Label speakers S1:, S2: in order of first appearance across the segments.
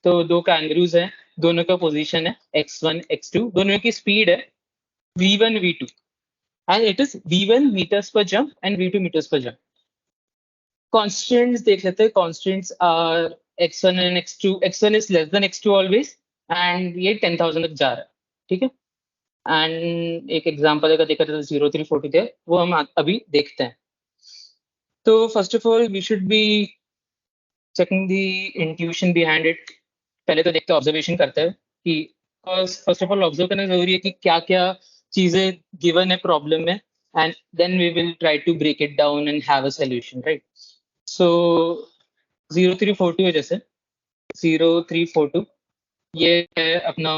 S1: तो दो कैंगरूज हैं, दोनों का पोजीशन है x1 x2, दोनों की स्पीड है v1 v2 and it is v1 meters per jump and v2 meters per jump. Constants देख लेते हैं. Constants are x1 and x2. x1 is less than x2 always and ये 10,000 तक जा रहा है. ठीक है. एंड एक एग्जांपल अगर देखा जाए 0340 थे, वो हम अभी देखते हैं. तो first of all we should be checking the intuition behind it. पहले तो देखते ऑब्जर्वेशन करते हैं कि फर्स्ट ऑफ ऑल ऑब्जर्व करना जरूरी है कि क्या क्या चीजें गिवन है प्रॉब्लम में, and then we will try to break it down and have a solution, right. So 0342 है, जैसे 0342 ये है अपना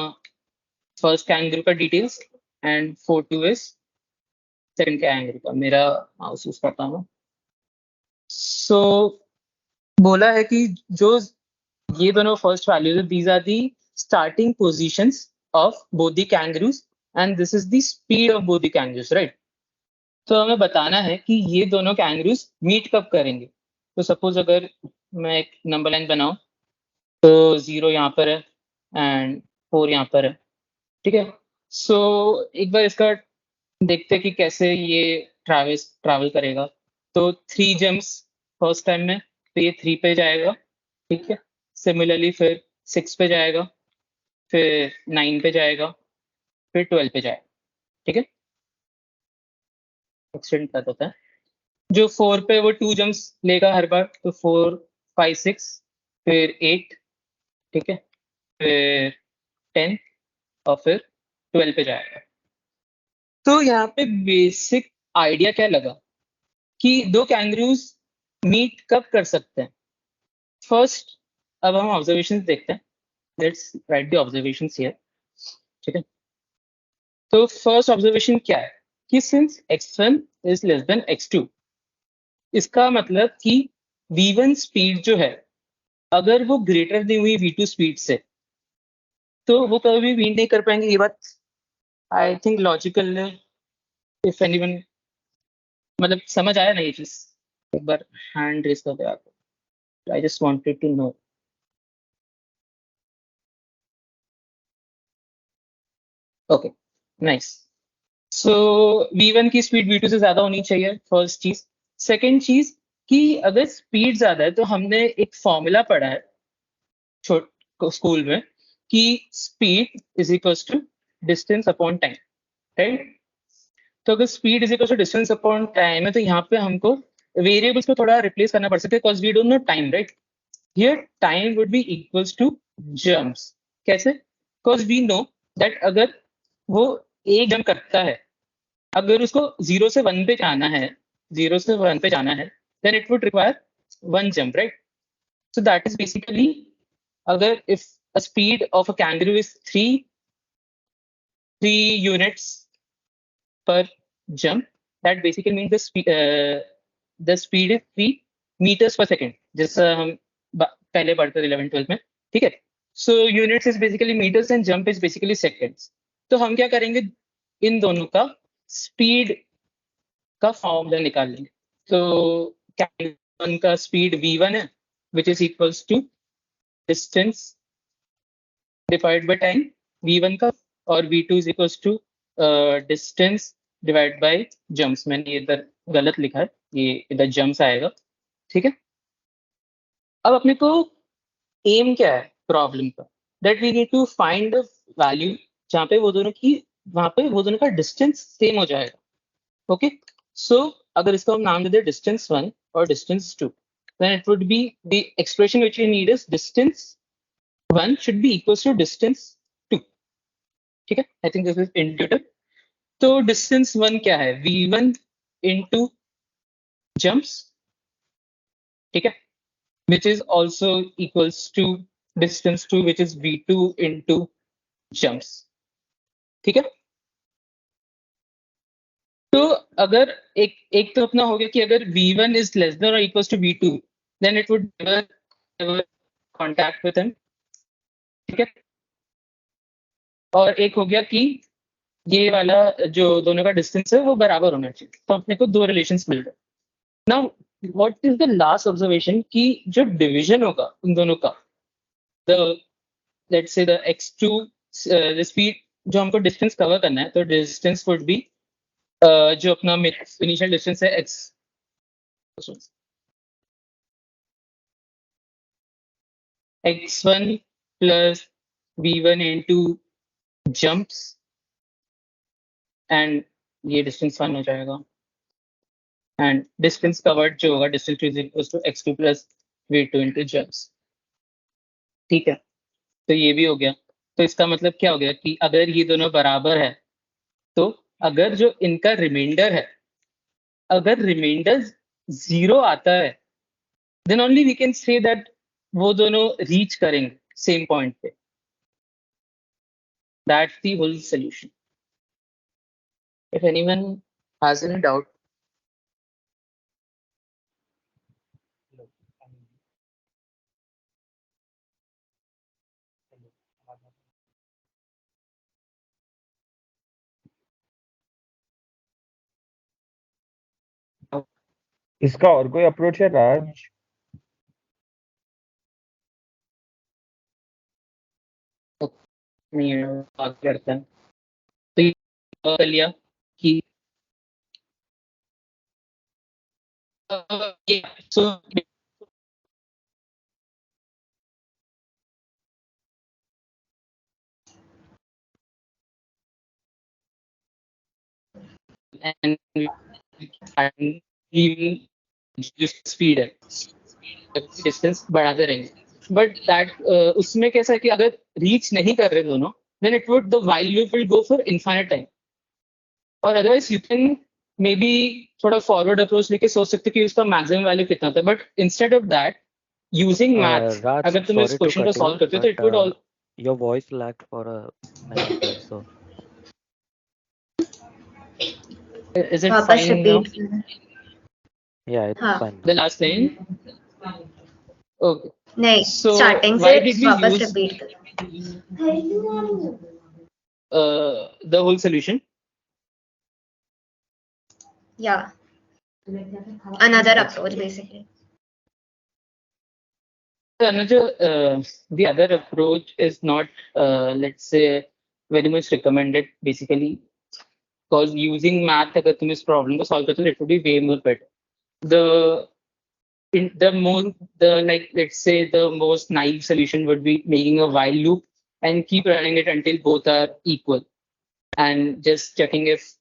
S1: फर्स्ट कैंगरू का details and 42 is second kangaroo का. मेरा माउस यूज करता हूँ. सो बोला है कि जो ये दोनों first values, these are the starting positions of both the kangaroos and this is the speed of both the kangaroos, right. तो हमें बताना है कि ये दोनों कैंगरूज मीट कब करेंगे. तो सपोज अगर मैं एक नंबर लाइन बनाऊं तो 0 यहाँ पर है एंड 4 यहाँ पर है. ठीक है. सो एक बार इसका देखते हैं कि कैसे ये ट्रैवल करेगा. तो 3 जम्प्स फर्स्ट टाइम में, तो ये 3 पे जाएगा. ठीक है. सिमिलरली फिर 6 पे जाएगा, फिर 9 पे जाएगा, फिर 12 पे जाएगा. ठीक है. एक्सटेंड कर देता है. जो 4 पे वो 2 जम्प्स लेगा हर बार, तो 4 5 6 फिर 8. ठीक है. फिर 10 और फिर 12 पे जाएगा. तो यहाँ पे बेसिक आइडिया क्या लगा कि दो कैंगरूज मीट कब कर सकते हैं. फर्स्ट अब हम ऑब्जर्वेशंस देखते हैं. Let's write the observations here. ठीक है. तो फर्स्ट ऑब्जर्वेशन क्या है कि since x1 is less than x2, इसका मतलब कि v1 स्पीड जो है अगर वो ग्रेटर दी हुई v2 स्पीड से, तो वो कभी भी मीट नहीं कर पाएंगे. ये बात आई थिंक लॉजिकल है. इफ एनीवन मतलब समझ आया ना ये चीज, एक बार हैंड रेस कर दे आप. I just wanted to know. Okay, nice. So v1 की स्पीड v2 से ज्यादा होनी चाहिए, फर्स्ट चीज. सेकंड चीज कि अगर स्पीड ज्यादा है, तो हमने एक फॉर्मूला पढ़ा है स्कूल में कि speed is equal to distance upon time, right. तो अगर speed is equal to distance upon time है, तो यहाँ पे हमको वेरिएबल्स को थोड़ा रिप्लेस करना पड़ सकता है, because we don't know time, right. Here time would be equals to jumps. कैसे? बिकॉज वी नो दैट अगर वो एक जंप करता है, अगर उसको 0 से 1 पे जाना है, 0 से 1 पे जाना है, then it would require 1 jump, right. So that is basically, अगर if a speed of a kangaroo is 3 units per jump, that basically means the speed is 3 meters per second, जैसा हम पहले पढ़ते थे 11-12 में. ठीक है. So units is basically meters and jump is basically seconds. तो हम क्या करेंगे, इन दोनों का स्पीड का फॉर्मूला निकाल लेंगे. तो कैंगरू का स्पीड v1 है, which is equals to distance divide by time v1 का, और v2 is equals to distance divide by jumps. मैंने ये इधर गलत लिखा है, ये इधर जंप्स आएगा. ठीक है. अब अपने को एम क्या है प्रॉब्लम का, that we need to find the value जहाँ पे वो दोनों की, वहां पे वो दोनों का डिस्टेंस सेम हो जाएगा. ओके. सो अगर इसको हम नाम दे दे डिस्टेंस 1 और distance 2, then it would be the expression which we need is distance 1 should be equals to distance 2. ठीक है. I think this is intuitive. तो distance 1 क्या है, v1 into jumps. ठीक है. which is also equals to distance 2, which is v2 into jumps. ठीक है. तो अगर एक तो अपना हो गया कि अगर v1 is less than or equals to v2, then it would never contact with him. ठीक है. और एक हो गया कि ये वाला जो दोनों का डिस्टेंस है वो बराबर होना चाहिए. तो अपने को दो रिलेशंस मिल गए. Now what is the last observation कि जो डिवीजन होगा उन दोनों का, the let's say the x2 the speed जो हमको distance cover करना है तो distance would be जो अपना initial distance है x x1 plus v1 into jumps and ये distance 1 हो जाएगा and distance covered जो होगा distance is equals to x2 plus v2 into jumps. ठीक है तो ये भी हो गया तो इसका मतलब क्या हो गया कि अगर ये दोनों बराबर है तो अगर जो इनका रिमाइंडर है अगर रिमाइंडर 0 आता है then only we can say that वो दोनों रीच करेंगे सेम पॉइंट पे. That's the whole solution. If anyone has any doubt.
S2: इसका और कोई अप्रोच है राज?
S1: नहीं बात करते हैं तो ये कर लिया कि so and even just speed है डिस्टेंस बढ़ाते रहेंगे बट दैट उसमें कैसा है कि अगर रीच नहीं कर रहे दोनों then it would the while loop will go for infinite time और otherwise you can may be थोड़ा फॉरवर्ड अप्रोच लेके सोच सकते कि उसका मैक्सिमम वैल्यू कितना था but instead of that using maths
S3: Raj,
S1: अगर तुम इस
S3: sorry to
S1: क्वेश्चन को
S3: cut
S1: सॉल्व
S3: you,
S1: करते हो तो
S3: but
S1: it would all
S3: your voice lagged for a minute there, so
S1: is it
S4: वापस
S1: fine now
S4: रिपीट करना
S3: yeah, it's
S4: हाँ
S3: fine
S1: the
S3: now.
S1: last line okay
S4: नहीं
S1: so
S4: starting
S1: why
S4: से
S1: did we
S4: वापस
S1: use
S4: repeat करना
S1: the whole solution
S4: या another approach basically.
S1: Another, the other approach is not, let's say, very much recommended basically because using math, अगर तुम इस problem को solve करते हो, it would be way more better. The more the like let's say the most naive solution would be making a while loop and keep running it until both are equal and just checking if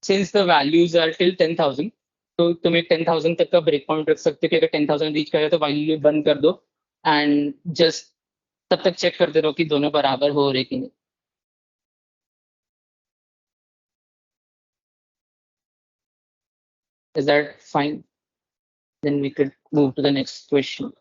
S1: since the values are till 10,000 तो तुम एक 10,000 तक का break point रख सकते हो कि अगर 10,000 रीच करे तो while loop बंद कर दो एंड जस्ट तब तक चेक करते रहो कि दोनों बराबर हो रहे कि नहीं. Is that fine? Then we could move to the next question.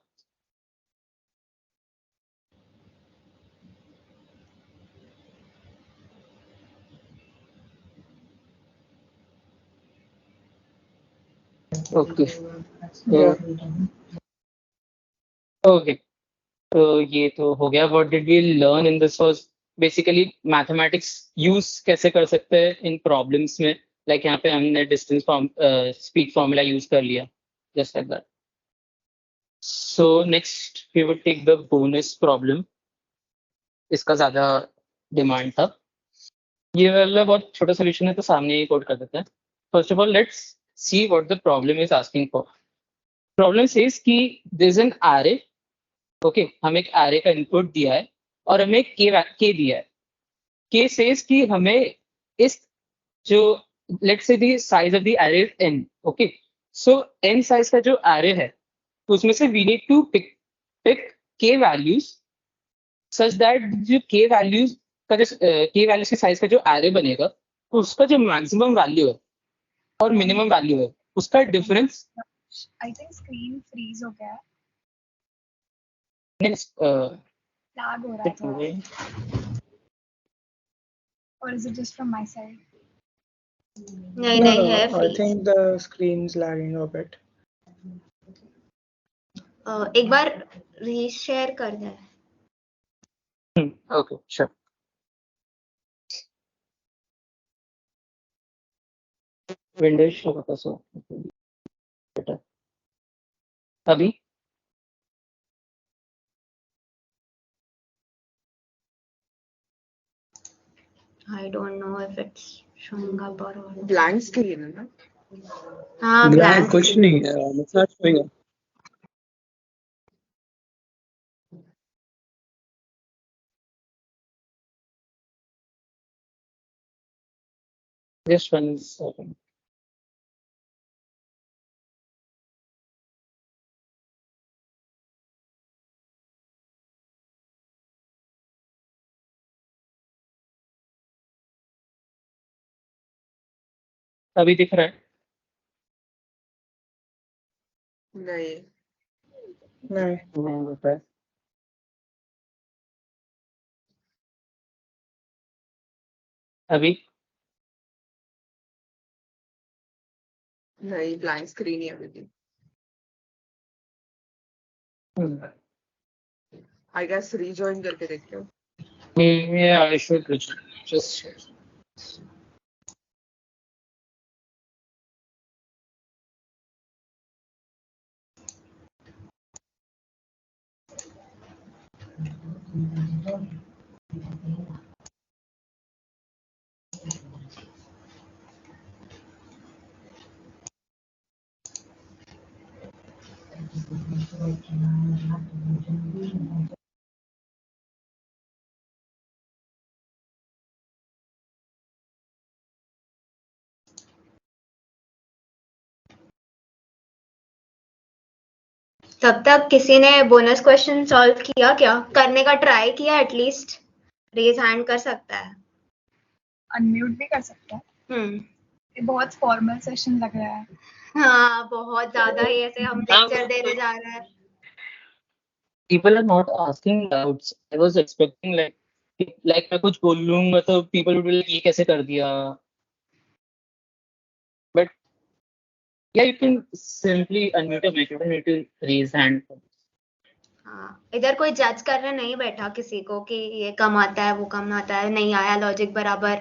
S1: Okay. Okay. तो ये तो हो गया. What did we learn in this was basically mathematics use कैसे कर सकते हैं in problems में like यहाँ पे हमने distance form speed formula use कर लिया just like that. So next we would take the bonus problem. इसका ज्यादा डिमांड था. ये वाला बहुत छोटा सोल्यूशन है तो सामने ही कोड कर देते हैं. First of all let's see what the problem is asking for. Problem says कि there is an array. Okay हमें एक एरे का इनपुट दिया है और हमें के दिया है. के सेज कि हमें इस जो let's say the size of the array is n. Okay so n size का जो एरे है तो उसमें से वी नीड टू पिक के वैल्यूज सच दैट जो के वैल्यूज का जो के वैल्यूज के साइज का जो एरे बनेगा तो उसका जो मैक्सिमम वैल्यू है और मिनिमम वैल्यू है उसका difference.
S5: I think screen freeze हो गया है. Lag हो रहा है थोड़ा. Or is it just from my side?
S4: नहीं नहीं है
S6: I think the screen's lagging a bit.
S4: एक बार रीशेयर कर दे.
S1: Okay, sure. Windows शो होता सो बेटा अभी
S4: I don't know if it's showing up or not.
S7: Blank screen है ना?
S4: हाँ
S8: ब्लैंक
S4: blank
S8: कुछ
S4: screen.
S8: नहीं है, it's not showing up.
S1: Just 1 second. अभी दिख रहा है?
S7: नहीं,
S6: नहीं.
S1: नहीं दिख रहा है. अभी
S7: नहीं, ब्लैंक स्क्रीन ही है अभी. आई गेस रीजॉइन करके देखते हो.
S1: yeah, I should just
S4: तब तक किसी ने बोनस क्वेश्चन सॉल्व किया क्या? करने का ट्राई किया एटलीस्ट? रेज हैंड कर सकता है.
S5: अनम्यूट भी कर सकता है. ये बहुत फॉर्मल सेशन लग रहा है.
S4: हाँ बहुत ज्यादा ही ऐसे हम लेक्चर देने जा रहे हैं.
S1: people are not asking doubts. I was expecting like मैं कुछ बोलूंगा तो people would be like ये कैसे कर दिया? But yeah, you can simply unmute your mic. You don't need to raise hand.
S4: हाँ इधर कोई जज करने नहीं बैठा किसी को कि ये कम आता है वो कम आता है, नहीं आया लॉजिक बराबर,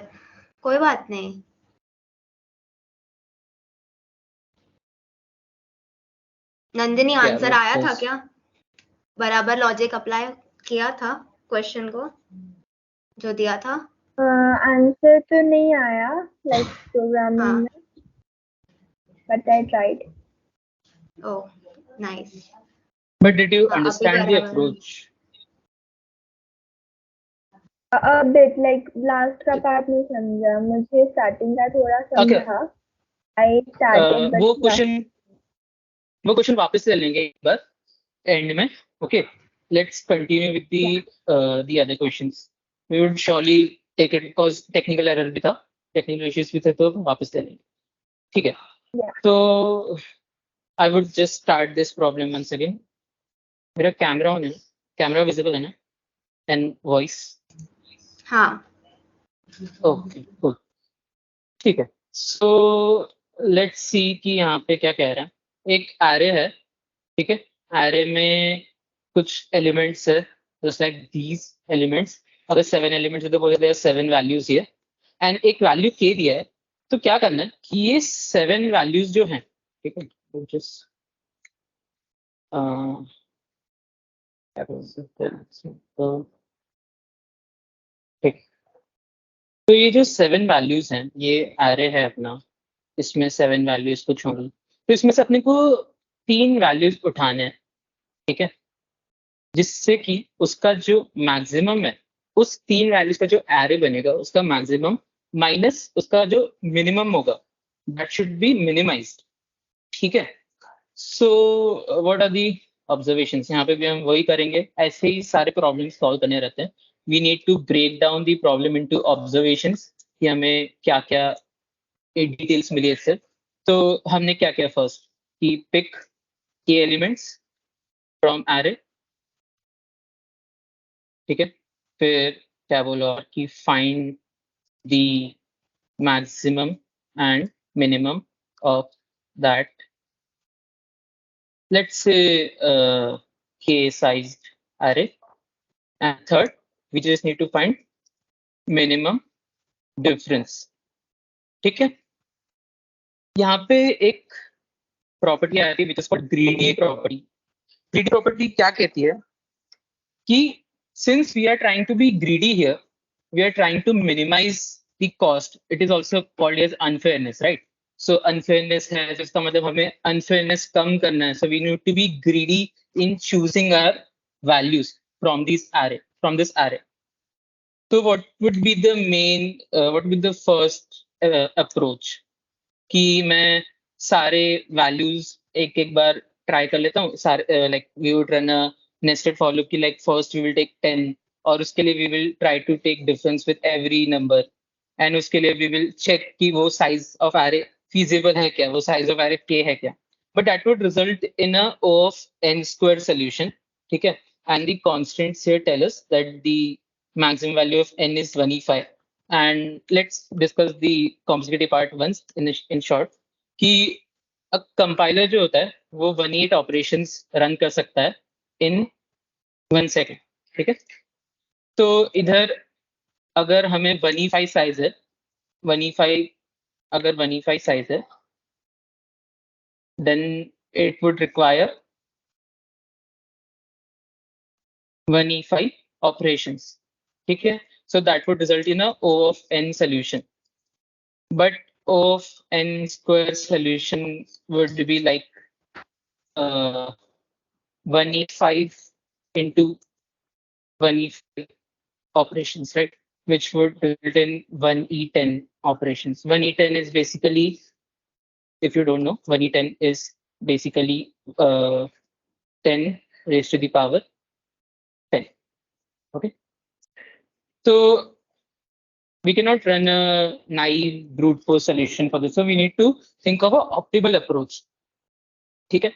S4: कोई बात नहीं. नंदिनी
S1: Yeah,
S4: आंसर
S1: but
S4: आया था
S1: just-
S4: क्या? बराबर लॉजिक अप्लाई किया था क्वेश्चन को जो दिया था?
S9: आंसर तो नहीं आया लाइक प्रोग्रामिंग
S4: हाँ.
S9: में, but I tried.
S4: Oh nice.
S1: But did you
S4: हाँ, अभी
S1: understand the
S4: बराबर है.
S1: approach?
S9: A bit like last का पार्ट नहीं समझा, मुझे स्टार्टिंग का थोड़ा
S1: Okay.
S9: समझा. आई स्टार्टेड
S1: वो
S9: बट
S1: क्वेश्चन वापस ले लेंगे एक बार एंड में. Okay, let's continue with the other questions. We would surely take it because technical error भी था, टेक्निकल इश्यूज भी थे, तो वापस ले लेंगे. ठीक है. तो I would just start this problem once again. मेरा कैमरा ऑन है, कैमरा विजिबल है ना, एंड वॉइस.
S4: हाँ.
S1: Okay cool. ठीक है. सो लेट्स सी कि यहाँ पे क्या कह रहा है. एक एरे है, ठीक है. एरे में कुछ एलिमेंट्स है, जस्ट लाइक दीज एलिमेंट्स. अगर 7 एलिमेंट्स है तो बोले 7 वैल्यूज है एंड एक वैल्यू के दिया है. तो क्या करना है कि ये 7 वैल्यूज जो हैं, ठीक है, तो जस्ट ठीक. तो ये जो 7 वैल्यूज हैं, ये एरे है अपना, इसमें 7 वैल्यूज कुछ होंगी. तो इसमें से अपने को 3 वैल्यूज उठाने हैं, ठीक है, जिससे कि उसका जो मैक्सिमम है, उस 3 वैल्यूज का जो एरे बनेगा उसका मैक्सिमम माइनस उसका जो मिनिमम होगा, दैट शुड बी मिनिमाइज्ड. ठीक है. So what are the observations? यहाँ पे भी हम वही करेंगे, ऐसे ही सारे प्रॉब्लम सॉल्व करने रहते हैं. We need to break down the problem into observations कि हमें क्या क्या डिटेल्स मिली इससे. तो हमने क्या किया फर्स्ट कि पिक के एलिमेंट्स फ्रॉम एरे, ठीक है. फिर क्या बोला और कि find the maximum and minimum of that, let's say k sized array. And third, we just need to find minimum difference. ठीक है. यहाँ पे एक प्रॉपर्टी आती है which is called greedy property. Greedy property क्या कहती है कि since we are trying to be greedy here, we are trying to minimize the cost. It is also called as unfairness, right? So unfairness है, तो इसका मतलब हमें unfairness कम करना है. So we need to be greedy in choosing our values from this array. So what would be the first approach? कि मैं सारे values एक बार try कर लेता हूँ. सारे like we would run a nested for loop कि like first we will take 10 और उसके लिए we will try to take difference with every number and उसके लिए we will check कि वो size of array feasible है क्या, वो size of array k है क्या. But that would result in a O of n square solution. ठीक है, and the constants here tell us that the maximum value of n is 1e5. And let's discuss the complexity part once in short कि a compiler जो होता है वो 1e8 operations run कर सकता है in 1 second. ठीक है, तो इधर अगर हमें 1e5 साइज है, 1e5 अगर 1e5 साइज है, then it would require 1e5 operations. ठीक है, so that would result in a O of n solution. But O of n square solution would be like 1e5 into 1e5 operations, right? Which would result in 1e10 operations. 1e10 is basically, if you don't know, 1e10 is basically 10 raised to the power 10. Okay, so we cannot run a naive brute force solution for this, so we need to think of an optimal approach. ठीक है,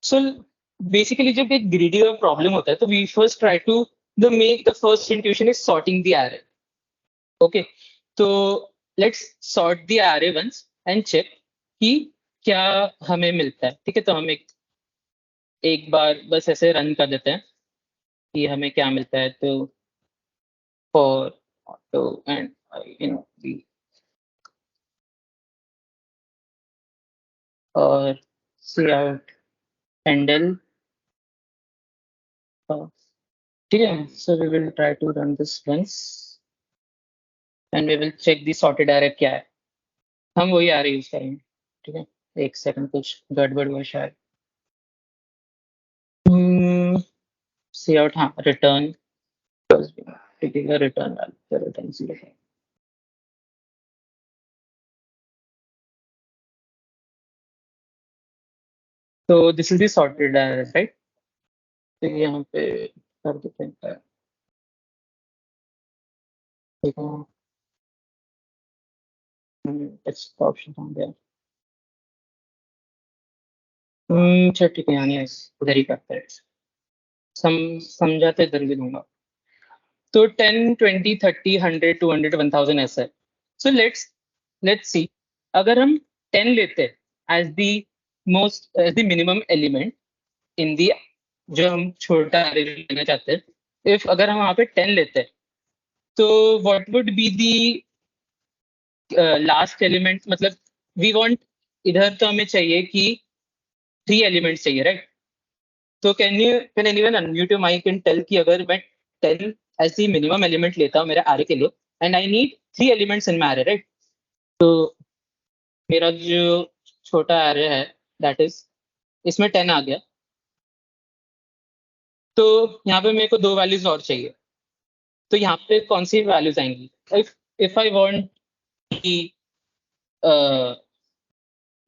S1: so basically जब एक greedy का problem होता है तो we first try to the first intuition is sorting the array. Okay, so let's sort the array once and check कि क्या हमें मिलता है. ठीक है, तो हम एक बार बस ऐसे रन कर देते हैं कि हमें क्या मिलता है. तो for auto and the और cout handle. ठीक है, so we will try to run this once and we will check the sorted array क्या है. हम वही array यूज करेंगे. ठीक है, एक सेकंड कुछ गड़बड़ हुआ शायद. cout हाँ return return value return 0. So this is the sorted array, right? तो यहाँ पे कर देते हैं. ठीक है, it's the option on there. अच्छा ठीक है, यानी उधर ही करते हैं. समझाते इधर भी दूंगा. तो 10, 20, 30, 100, 200, 1000 ऐसा है. So let's see, अगर हम 10 लेते हैं as the minimum element in the जो हम छोटा array लेना चाहते हैं, if अगर हम वहाँ पे 10 लेते हैं तो what would be the last element. मतलब we want, इधर तो हमें चाहिए कि 3 elements चाहिए, right? तो can anyone unmute your mic and tell कि अगर मैं 10 as the minimum element लेता हूँ मेरे array के लिए and I need 3 elements in my array, right? तो मेरा जो छोटा array है that is इसमें 10 आ गया. तो यहाँ पे मेरे को 2 वैल्यूज और चाहिए. तो यहाँ पे कौन सी वैल्यूज आएंगी? if I want कि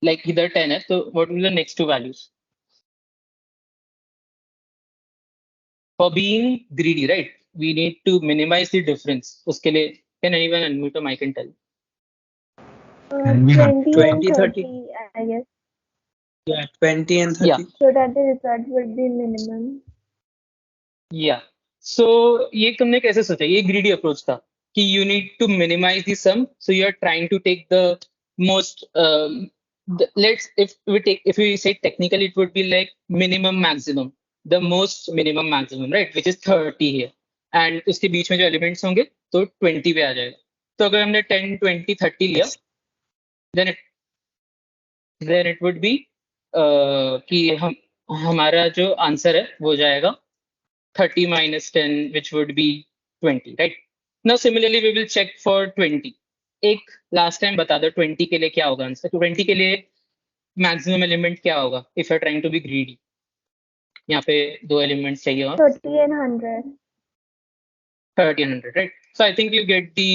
S1: like इधर 10 है, तो what will be the next 2 values? For being greedy, right? We need to minimize the difference. उसके लिए can anyone unmute a mic and tell?
S2: And we have
S9: 20 and
S6: 20, 30.
S9: 30, I guess,
S6: Yeah, 20 and 30.
S1: Yeah.
S9: so that the result would be minimum.
S1: Yeah. So ये तुमने कैसे सोचा? ये greedy approach था कि you need to minimize the sum. So you are trying to take the most. If we say technically, it would be like minimum maximum, the most minimum maximum, right? Which is 30 here. And उसके बीच में जो elements होंगे तो 20 पे आ जाएगा. तो अगर हमने 10, 20, 30 लिया, then it would be कि हमारा जो आंसर है वो जाएगा 30 minus 10, which would be 20, right? Now similarly we will check for 20. एक लास्ट टाइम बता दो 20 के लिए क्या होगा आंसर. 20 के लिए मैक्सिमम एलिमेंट क्या होगा if you are trying to be greedy. यहाँ पे 2 एलिमेंट्स चाहिए और
S9: 30 and 100.
S1: 30 and 100, right. So I think you get the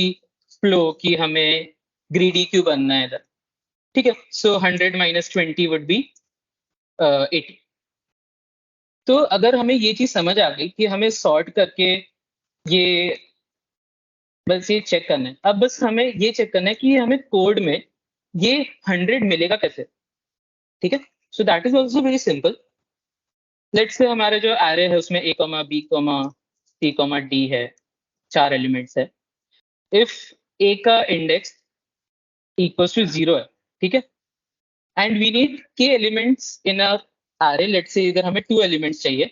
S1: flow कि हमें ग्रीडी क्यों बनना है इधर. ठीक है. सो 100 - 20 वुड बी 80. तो अगर हमें ये चीज समझ आ गई कि हमें सॉर्ट करके ये बस ये चेक करना है. अब बस हमें ये चेक करना है कि हमें कोड में ये 100 मिलेगा कैसे. ठीक है. सो that is also very simple. Let's say हमारे जो एरे है उसमें a, b, c, d है. 4 एलिमेंट्स है. इफ a का इंडेक्स इक्वल्स टू 0 है. ठीक है. And we need k elements in a array. Let's say इधर हमें 2 एलिमेंट्स चाहिए.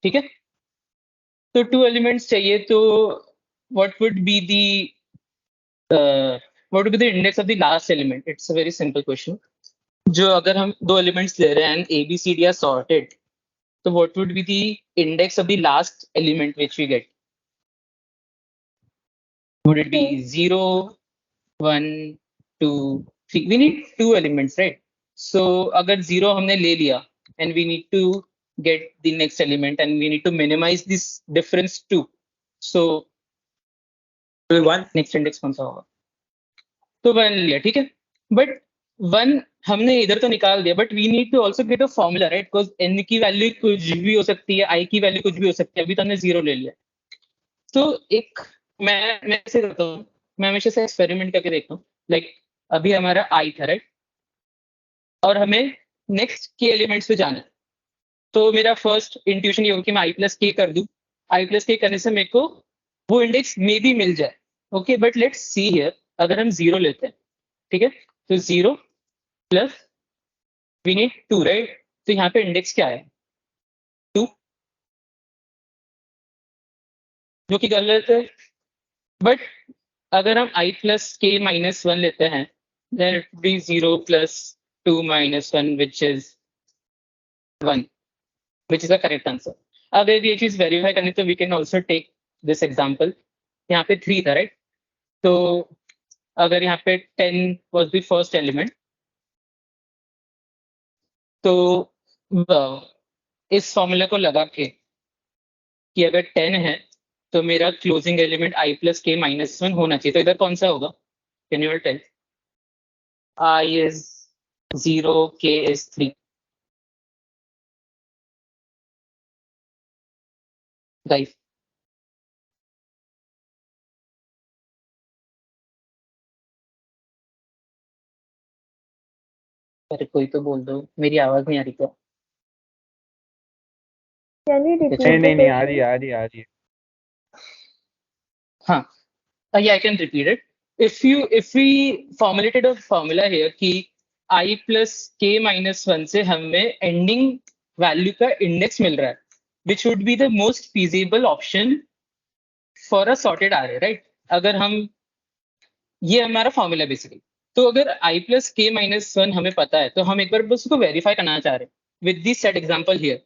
S1: ठीक है. तो 2 एलिमेंट्स चाहिए. तो what would be the index of the last element? It's a very simple question. जो अगर हम 2 एलिमेंट्स ले रहे हैं and a b c d are sorted, so what would be the index of the last element which we get? Would it be 0, 1, 2, 3? We need 2 elements, right? So अगर 0 हमने ले लिया and we need to get the next element and we need to minimize this difference too. So next index कौन सा होगा. तो 1 लिया. ठीक है. बट 1 हमने इधर तो निकाल दिया. But we need to also get a formula, right. Because n की वैल्यू कुछ भी हो सकती है, i की वैल्यू कुछ भी हो सकती है. अभी तो हमने 0 ले लिया. तो एक मैं ऐसे करता हूँ. मैं हमेशा से एक्सपेरिमेंट करके देखता हूँ. लाइक अभी हमारा i था, राइट. और हमें नेक्स्ट के एलिमेंट्स पे जाना है. तो मेरा फर्स्ट इंट्यूशन ये होगा कि मैं i प्लस के कर दूं. i प्लस के करने से मेरे को वो इंडेक्स मे भी मिल जाए. Okay. But let's see here. अगर हम 0 लेते हैं. ठीक है. तो 0 प्लस वी नीड 2, राइट. तो यहाँ पे इंडेक्स क्या है 2, जो कि गलत है. बट अगर हम i प्लस के -1 लेते हैं then it would be 0 plus 2 minus 1 which is 1, which is the correct answer. अगर ये चीज वेरीफाई करनी तो we can also take this example. यहाँ पे 3 था, राइट. तो अगर यहाँ पे 10 was the first element, तो इस फॉर्मूला को लगा के कि अगर 10 है तो मेरा क्लोजिंग एलिमेंट i प्लस के -1 होना चाहिए. तो इधर कौन सा होगा. Can you tell. I is 0, k is 3. Guys, अरे कोई तो बोल दो. मेरी आवाज नहीं आ रही क्या.
S9: Can you repeat
S2: नहीं
S9: the
S2: नहीं नहीं आ
S9: question?
S2: रही आ रही आ रही है.
S1: हाँ. Yeah, I can repeat it. If we formulated a formula here कि i plus k -1 से हमें ending value का index मिल रहा है, which would be the most feasible option for a sorted array, right? अगर हम ये हमारा फॉर्मूला बेसिकली. तो अगर i plus k -1 हमें पता है तो हम एक बार बस उसको वेरीफाई करना चाह रहे हैं with this set example here.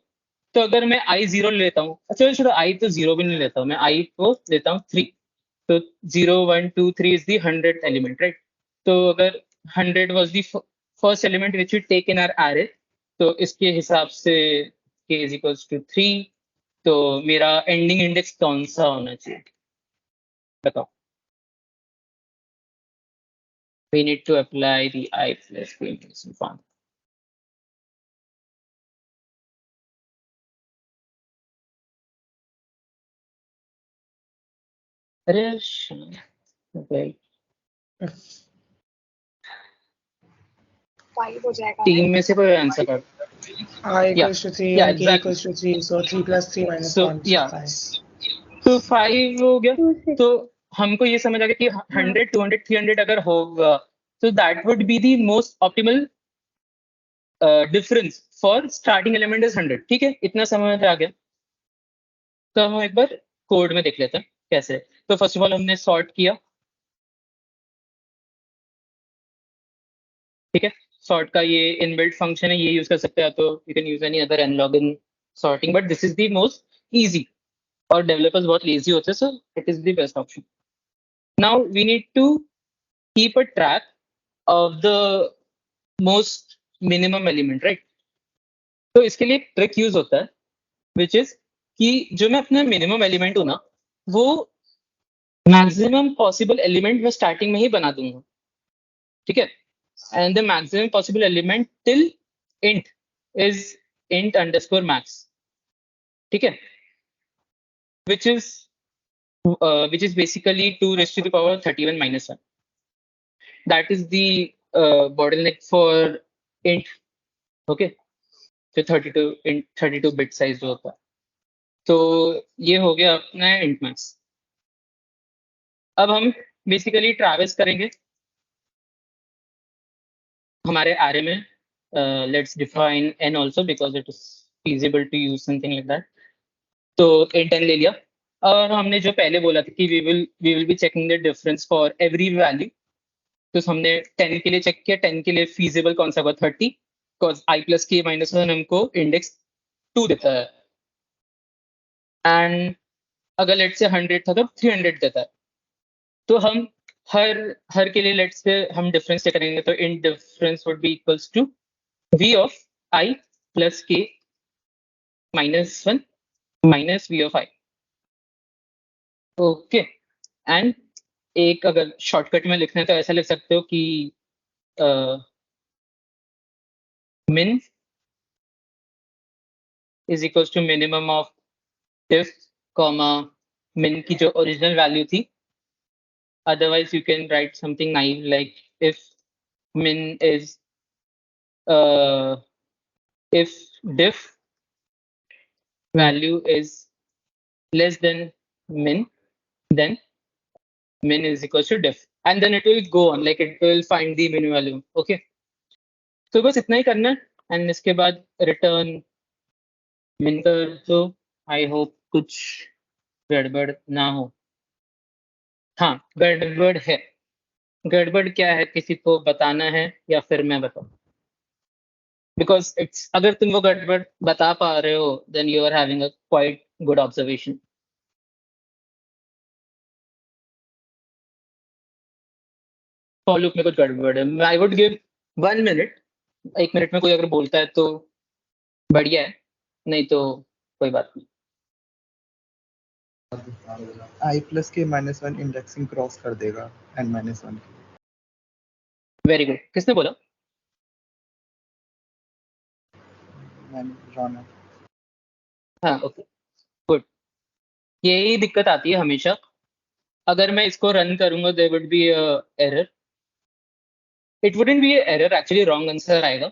S1: तो अगर मैं i 0 लेता हूँ. अच्छा छोड़ो, i तो 0 भी नहीं लेता हूँ मैं. i को लेता हूँ 3. तो 0, 1, 2, 3 is the 100th element, right? तो अगर 100 was the first element which we take in our array, तो इसके हिसाब से k is equals to 3. तो मेरा एंडिंग इंडेक्स कौन सा होना चाहिए बताओ. We need to apply the i plus k minus form. अरे okay.
S5: 5 हो जाएगा.
S1: टीम में से कोई आंसर कर.
S6: I equals to 3
S1: Yeah,
S6: and k
S1: exactly.
S6: equals to 3. So 3 plus 3 minus
S1: So
S6: 1.
S1: yeah.
S6: 5.
S1: तो 5 हो गया.
S9: 2, 6.
S1: तो हमको ये समझ आ गया कि 100, 200, 300 अगर होगा तो that would be the most optimal difference for starting element is 100. ठीक है. इतना समझ आ गया. तो हम एक बार कोड में देख लेते हैं कैसे. तो फर्स्ट ऑफ ऑल हमने सॉर्ट किया. ठीक है. सॉर्ट का ये इनबिल्ट फंक्शन है, ये यूज कर सकते हैं. तो you can use any other analogue in sorting, but this is the most easy. और डेवलपर्स बहुत लेजी होते हैं, so it is the best option. Now we need to keep a track of the most minimum element, right? तो इसके लिए एक trick use होता है विच इज कि जो मैं अपना मिनिमम एलिमेंट हूं ना वो मैक्सिमम पॉसिबल एलिमेंट मैं स्टार्टिंग में ही बना दूंगा, ठीक है? And the maximum possible element till int is int underscore max, ठीक है? which is basically 2 raised to the power 31 minus 1. That is the bottleneck for int, okay? जो 32 बिट साइज जो होता है, तो ये हो गया अपना int max. अब हम बेसिकली ट्रैवल्स करेंगे हमारे आरे में. Let's define n also because it is feasible to use something like that. तो int n ले लिया और हमने जो पहले बोला था कि we will be checking the difference for every value. तो हमने 10 के लिए चेक किया, 10 के लिए feasible कौन सा हुआ 30 because i plus k minus 1 हमको इंडेक्स 2 देता है, एंड अगर लेट से 100 था तो 300 देता है. तो हम हर के लिए लेट से हम डिफरेंस चेक करेंगे, तो in difference would be equals to v of i plus k minus 1 minus v of i. Okay, and एक अगर शॉर्टकट में लिखना है तो ऐसा लिख सकते हो कि min is equals to minimum of diff comma min की जो ओरिजिनल वैल्यू थी. Otherwise you can write something naive like if min is if diff value is less than min, then min is equals to diff, and then it will go on like it will find the min value. Okay, तो बस इतना ही करना है and इसके बाद return min कर दो. I hope कुछ गड़बड़ ना हो. हाँ, गड़बड़ है. गड़बड़ क्या है किसी को बताना है या फिर मैं बताऊं? बिकॉज इट्स अगर तुम वो गड़बड़ बता पा रहे हो then you are having a quite good observation. For loop में कुछ गड़बड़ है. I would give 1 minute. 1 minute में कोई अगर बोलता है तो बढ़िया है, नहीं तो कोई बात नहीं.
S2: I plus k minus 1 indexing cross कर देगा n minus 1 की.
S1: Very good. किसने बोला?
S2: मैंने रॉन.
S1: हाँ, ओके, गुड. यही दिक्कत आती है हमेशा. अगर मैं इसको रन करूंगा there would be error. It wouldn't be error actually, wrong answer आएगा.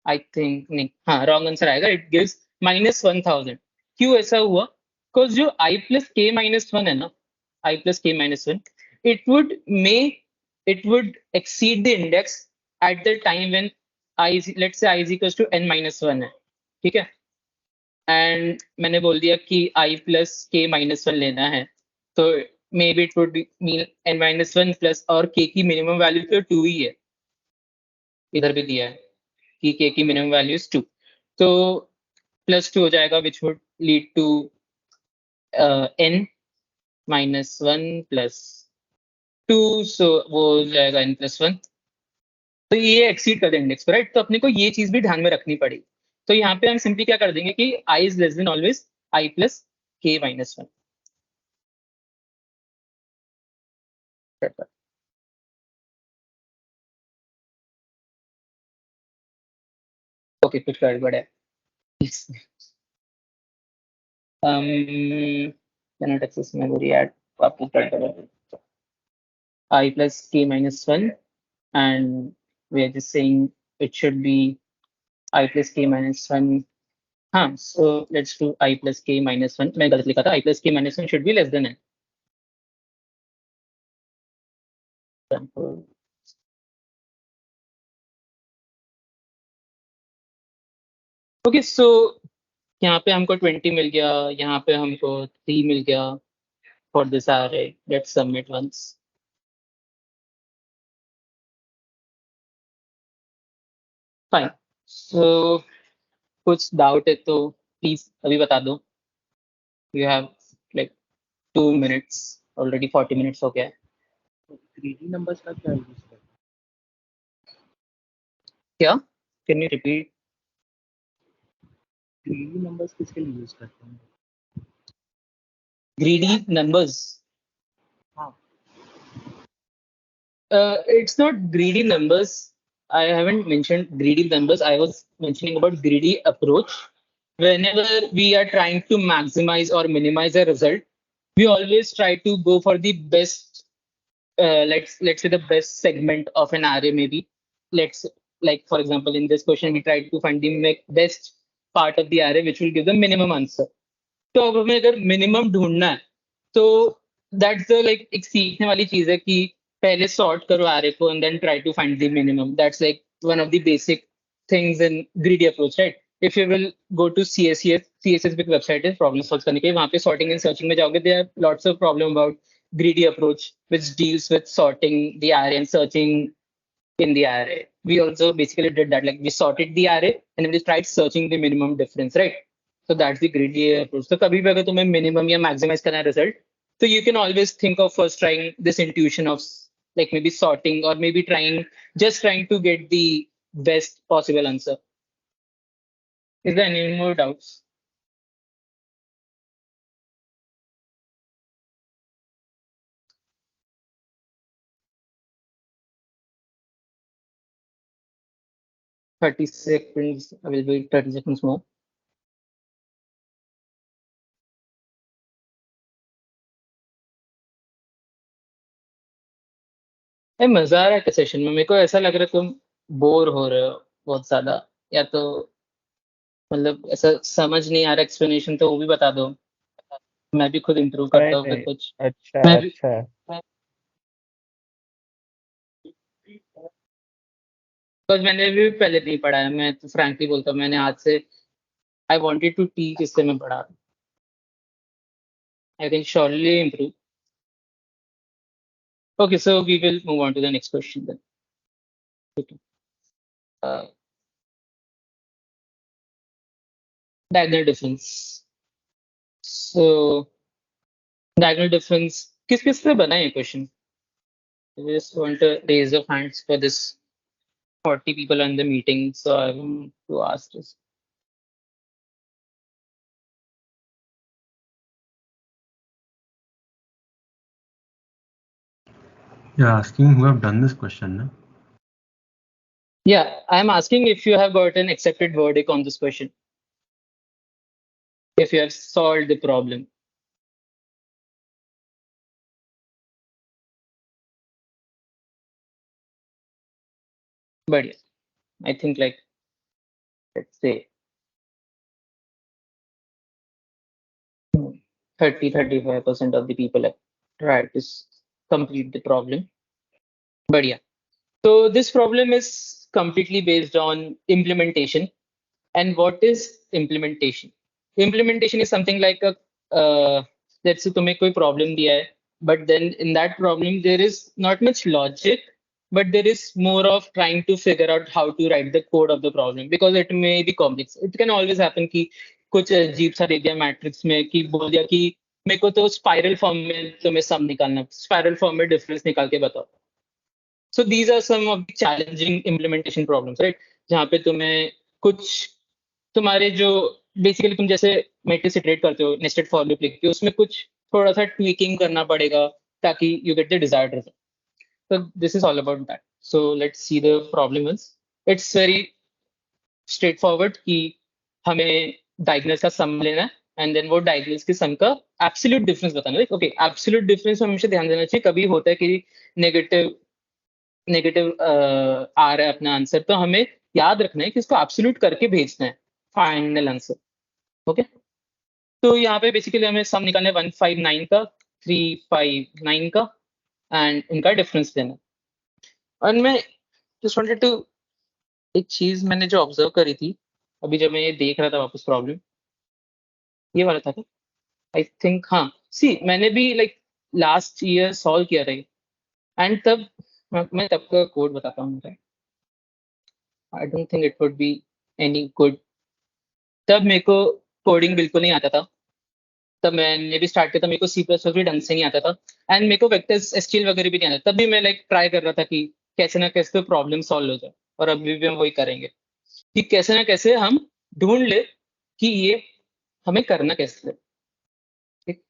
S1: आई थिंक नहीं, हाँ रॉन्ग आंसर आएगा. It gives -1000. क्यों ऐसा हुआ? बिकॉज जो i plus k minus 1 है ना, i plus k minus 1, it would exceed the index at the time when let's say i is equals to n minus 1 है, ठीक है? एंड मैंने बोल दिया कि i plus k minus 1 लेना है, तो may be it would mean n minus 1 plus और k की मिनिमम वैल्यू तो 2 ही है. इधर भी दिया है कि k की मिनिमम वैल्यू इज 2, तो +2 हो जाएगा which would lead to n minus 1 plus 2, so वो हो जाएगा n plus 1. तो ये एक्सीड कर दे इंडेक्स को, राइट? तो अपने को ये चीज भी ध्यान में रखनी पड़ेगी. तो यहाँ पे हम सिंपली क्या कर देंगे कि i is less than always i plus k minus 1. Okay, कुछ गड़बड़ है. cannot access memory at वापस गड़बड़ है. I plus k minus 1 and we are just saying it should be I plus k minus 1. हाँ, so let's do I plus k minus 1. मैं गलत लिखा था. I plus k minus 1 should be less than n. Okay, so यहाँ पे हमको 20 मिल गया, यहाँ पे हमको 3 मिल गया for this array. Let's submit once. Fine. So कुछ डाउट है तो प्लीज अभी बता दो. You have like 2 minutes. Already 40 minutes हो गया है।
S2: ग्रीडी नंबर्स का क्या यूज करते हैं?
S1: क्या can you repeat?
S2: Greedy numbers किसके लिए यूज करते हैं?
S1: ग्रीडी नंबर्स,
S2: हाँ
S1: it's not greedy numbers. I haven't mentioned greedy numbers. I was mentioning about greedy approach. Whenever we are trying to maximize or minimize a result, we always try to go for the best. Let's say the best segment of an array. Maybe let's, like for example in this question we tried to find the best part of the array which will give the minimum answer. तो अब हमें अगर minimum ढूंढना है तो that's the like एक सीखने वाली चीज है कि पहले सॉर्ट करो एरे को and then try to find the minimum. That's like one of the basic things in greedy approach, right? If you will go to CSS की वेबसाइट है प्रॉब्लम सॉल्व करने के लिए, वहां पे सॉर्टिंग एंड सर्चिंग में जाओगे, there are lots of problem about greedy approach which deals with sorting the array and searching in the array. We also basically did that, like we sorted the array and then we tried searching the minimum difference, right? So that's the greedy approach. So kabhi bhi agar tumhe minimum ya maximize karna hai result, so you can always think of first trying this intuition of like maybe sorting or maybe trying to get the best possible answer. Is there any more doubts? Thirty seconds. I will wait 30 seconds more. मजा आ रहा है session में. मेरे को ऐसा लग रहा है तुम बोर हो रहे हो बहुत ज्यादा, या तो मतलब ऐसा समझ नहीं आ रहा एक्सप्लेनेशन, तो वो भी बता दो. मैं भी खुद इम्प्रूव करता हूँ फिर
S3: नहीं,
S1: कुछ.
S3: अच्छा
S1: मैं भी
S3: अच्छा
S1: बस मैंने भी पहले नहीं पढ़ा है. मैं तो फ्रैंकली बोलता हूँ, मैंने आज से आई वांटेड टू टीच, इससे मैं पढ़ा. I can surely improve. Okay, so we will move on to the next question then. Okay. Diagonal difference. So diagonal difference किस किस से बना है question? I just want to raise your hands for this 40 people in the meeting, so I want to ask this.
S8: You're asking who have done this question, no?
S1: Yeah, I'm asking if you have got an accepted verdict on this question. If you have solved the problem. But yeah, I think like, let's say 30-35% of the people have tried to complete the problem. But yeah, so this problem is completely based on implementation. And what is implementation? Implementation is something like a, let's say तुम्हें कोई problem दिया है, but then in that problem there is not much logic, but there is more of trying to figure out how to write the code of the problem because it may be complex. It can always happen कि कुछ अजीब सा दे दिया matrix में कि बोल दिया कि मेरे को तो स्पाइरल फॉर्म में तुम्हें सम निकालना, स्पाइरल फॉर्म में डिफरेंस निकाल के बताओ. So these are some of the challenging implementation problems, right? जहाँ पे तुम्हें कुछ तुम्हारे जो बेसिकली तुम जैसे मैट्रिक्स इटरेट करते हो नेस्टेड फॉर लूप लिख के, उसमें कुछ थोड़ा सा ट्वीकिंग करना पड़ेगा ताकि you get the desired result. So this is all about that. So let's see the problem is. It's very straightforward कि हमें डायगोनल्स का सम लेना है एंड देन वो डायगोनल्स के सम का एब्सोल्यूट डिफरेंस बताना है. ओके, एब्सोल्यूट डिफरेंस में हमेशा ध्यान देना चाहिए. कभी होता है कि नेगेटिव आ रहा है अपना आंसर, तो हमें याद रखना है कि इसको एब्सोल्यूट करके भेजना है फाइनल आंसर. ओके, तो यहाँ पे बेसिकली हमें सम निकालना है 159 का, 359 का एंड इनका डिफरेंस देना है. और मैं जस्ट वांटेड टू, एक चीज मैंने जो ऑब्जर्व करी थी अभी जब मैं ये देख रहा था वापस प्रॉब्लम, ये वाला था. आई थिंक हाँ, सी मैंने भी लाइक लास्ट ईयर सॉल्व किया था एंड तब मैं तब का कोड बताता हूँ. I don't think it would be any good. तब मेरे को कोडिंग बिल्कुल नहीं आता था. तब मैंने भी स्टार्ट किया था, मेरे को सी प्लस भी ढंग से नहीं आता था, एंड मेरे को वेक्टर्स एसक्यूएल वगैरह भी नहीं आता, तब भी मैं लाइक ट्राई कर रहा था कि कैसे ना कैसे तो प्रॉब्लम सॉल्व हो जाए, और अभी भी हम वही करेंगे कि कैसे ना कैसे हम ढूंढ ले कि ये हमें करना कैसे है। ठीक,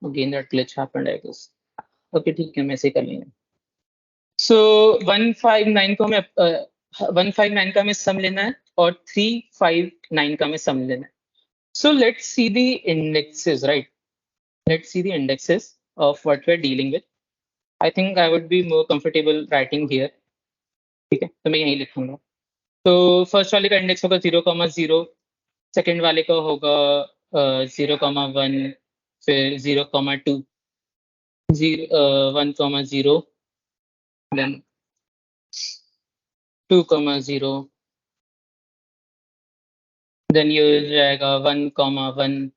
S1: again that glitch happened I guess. Okay ठीक है, मैं ऐसे ही कर लेंगे। सो 159 को हमें 159 का हमें सम लेना है और 359 का हमें सम लेना है। So let's see the indexes, right? Let's see the indexes of what we're dealing with. I think I would be more comfortable writing here. ठीक है, तो मैं यही लिखूंगा। तो फर्स्ट वाले का इंडेक्स होगा 0,0, सेकेंड वाले का होगा 0,1, फिर 0,2, 1,0, देन 2,0, देन ये हो जाएगा 1,1,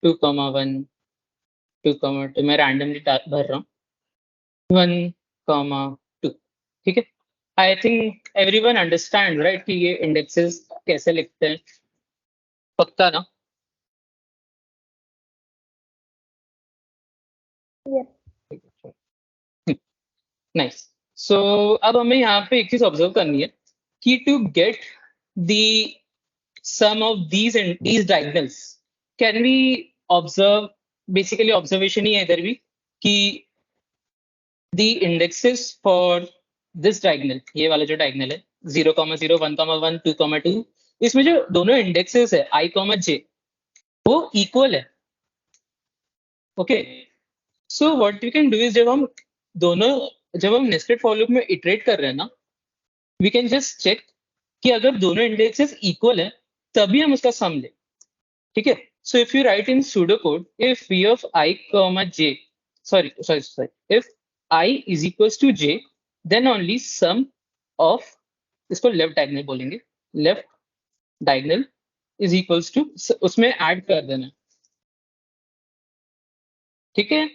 S1: 2,1, 2,2, मैं रैंडमली भर रहा हूँ, 1,2। ठीक है, I think everyone understand right कि ये इंडेक्सेस कैसे लिखते हैं, पक्का ना? नाइस। सो अब हमें यहाँ पे एक चीज ऑब्जर्व करनी है कि to get the sum of these diagonals, can we observe, basically observation ही है इधर भी कि the indexes for this diagonal, ये वाला जो डायगोनल है 0,0, 1,1, 2,2, इसमें जो दोनों इंडेक्सेस है i, j, वो इक्वल है। Okay, so what we can do is जब हम नेस्टेड फॉर लूप में इटरेट कर रहे हैं ना, वी कैन जस्ट चेक कि अगर दोनों इंडेक्सेस इक्वल है तभी हम उसका सम ले। ठीक है, so if you right in pseudo code, if v of i, j, sorry, if i is equals to j, then only sum of, इसको लेफ्ट डायगोनल बोलेंगे, left diagonal is equals to, उसमें ऐड कर देना। ठीक है,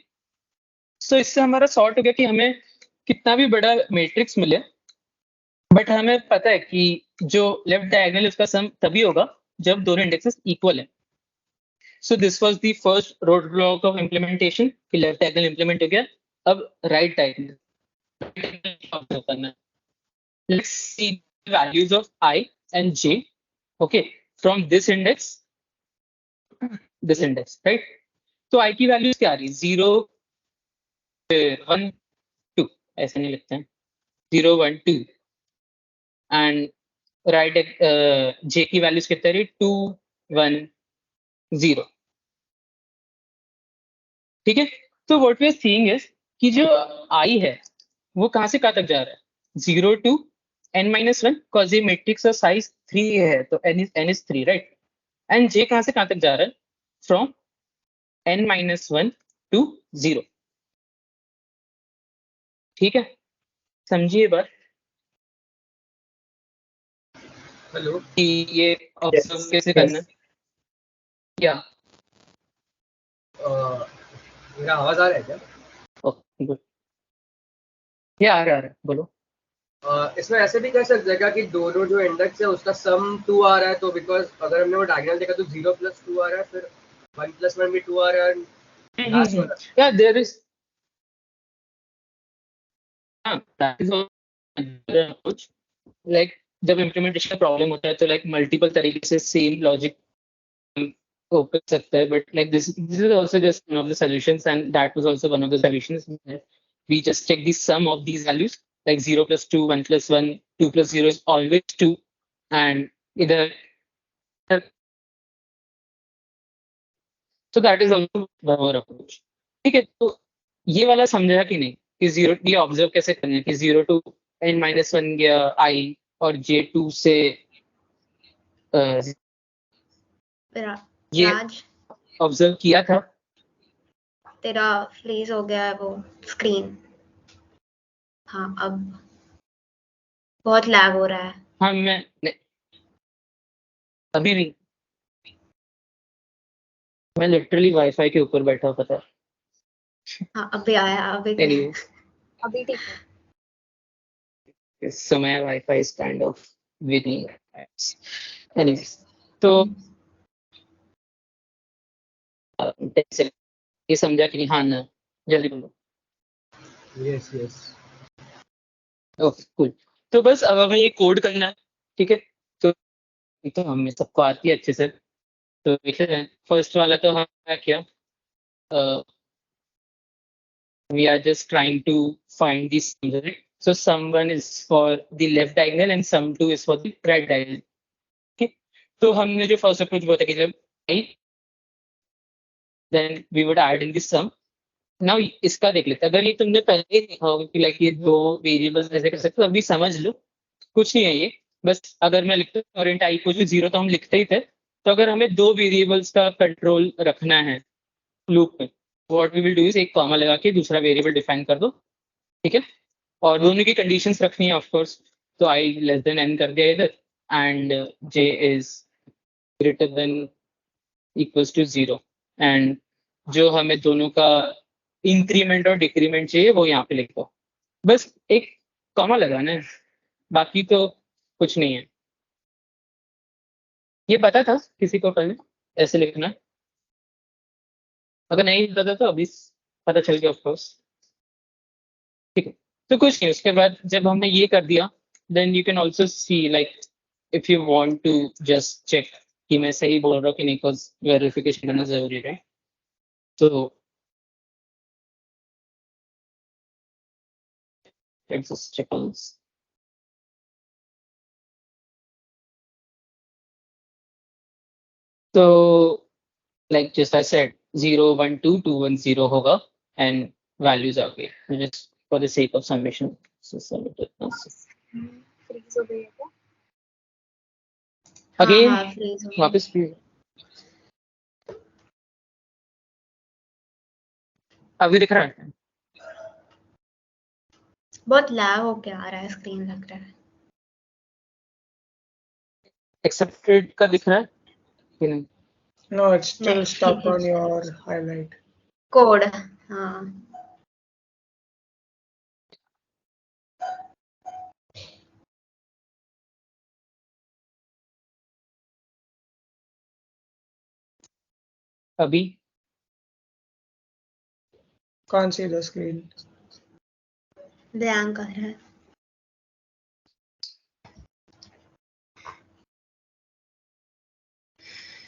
S1: सो इससे हमारा sort हो गया कि हमें कितना भी बड़ा मैट्रिक्स मिले, बट हमें पता है कि जो लेफ्ट डायगोनल उसका सम तभी होगा जब दोनों इंडेक्सेस इक्वल है। So this was the first road block of implementation कि लेफ्ट डायगोनल इंप्लीमेंट हो गया। अब राइट डायगोनल करना है। Let's see values of i and j, okay, from this index, right? तो i की वैल्यूज क्या आ रही है, 0, 1, 2, ऐसे नहीं लिखते हैं, 0, 1, 2, एंड राइट j की वैल्यूज कितनी आ रही है, 2, 1, 0। ठीक है, तो what we are seeing is कि जो i है वो कहां से कहां तक जा रहा है, 0 to n-1, कॉज ये मैट्रिक्स का साइज 3 है तो n is 3, right? And j कहां से कहां तक जा रहा है, फ्रॉम n-1 to 0। ठीक है, समझिए बात
S10: हेलो,
S1: कि ये ऑब्जर्व कैसे करना है। क्या
S10: मेरा आवाज आ रहा है क्या?
S1: ओके गुड, ये आ रहा है, बोलो।
S10: इसमें ऐसे भी कर सकते हैं क्या कि दोनों जो इंडेक्स है उसका सम 2 आ रहा है, तो बिकॉज अगर हमने वो डायगोनल देखा तो 0 + 2 आ रहा है, फिर 1 + 1 भी 2 आ रहा है, लास्ट वाला।
S1: या देयर इज, हाँ दैट इज अप्रोच। लाइक जब इम्प्लीमेंटेशन प्रॉब्लम होता है तो लाइक मल्टीपल तरीके से सेम लॉजिक को कर सकता है, but like this is also just one of the solutions, and that was also one of the solutions. We just check the sum of these values, like 0 + 2, 1 + 1, 2 + 0 is always 2, and either, so that is also one more approach। ठीक है, तो ये वाला समझा कि नहीं कि 0, ये ऑब्जर्व कैसे करना है कि 0 to n-1 गया i और j2 से ये
S4: राज
S1: ऑब्जर्व किया था।
S4: तेरा फ्रीज हो गया है वो स्क्रीन। हाँ अब बहुत लैग हो रहा है।
S1: हाँ मैं अभी नहीं, मैं लिटरली वाईफाई के ऊपर बैठा हूँ, पता है।
S4: हाँ अभी आया, अभी
S1: Anyways,
S5: अभी ठीक है।
S1: so my Wi-Fi is kind of winning. Anyways, तो ये समझा कि नहीं? हाँ ना, जल्दी बोलो।
S2: Yes yes
S1: okay cool. तो बस अब हमें ये कोड करना है, ठीक है? तो हमें सबको आती है अच्छे से। तो देखिए फर्स्ट वाला तो हम क्या we are just trying to find the sums, right? So sum 1 is for the left diagonal and sum 2 is for the right diagonal. Okay. तो हमने जो फर्स्ट अप्रोच बोला कि जब then we would add in the sum. Now इसका देख लेते हैं। अगर ये तुमने पहले ही देखा होगा कि लाइक ये दो वेरिएबल्स ऐसे कर सकते हो, अभी समझ लो कुछ नहीं है ये। बस अगर मैं लिखता हूँ करंट आई को जो 0 तो हम लिखते ही थे, तो अगर हमें दो वेरिएबल्स का कंट्रोल रखना है लूप में, what we will do is एक कॉमा लगा के दूसरा वेरिएबल डिफाइन कर दो, ठीक है? और दोनों की कंडीशंस रखनी है ऑफ कोर्स। तो आई लेस देन एन कर दिया इधर and j is greater than equals to 0 and जो हमें दोनों का इंक्रीमेंट और डिक्रीमेंट चाहिए वो यहाँ पे लिख दो। बस एक कॉमा लगाना है, बाकी तो कुछ नहीं है। ये पता था किसी को पहले ऐसे लिखना? अगर नहीं पता था तो अभी पता चल गया ऑफ कोर्स, ठीक है? तो कुछ नहीं, उसके बाद जब हमने ये कर दिया then you can also see like if you want to just check कि मैं सही बोल रहा हूँ कि नहीं, बिकॉज वेरिफिकेशन करना जरूरी है। तो let's just check on this. So like just I said 0 1 2 2 1 0 होगा and values are okay just for the sake of summation. So submit it now.
S5: freeze हो गई है क्या?
S1: Again
S4: हाँ freeze हो गई।
S1: वापस भी अभी दिख रहा है?
S4: बहुत लैग होके आ रहा है स्क्रीन लग रहा है।
S1: एक्सेप्टेड का दिख रहा है कि नहीं?
S6: No, it's still
S4: नहीं।
S6: stuck on your highlight.
S4: Code हाँ
S1: अभी
S6: Can't see the screen.
S4: ध्यान कर रहा है।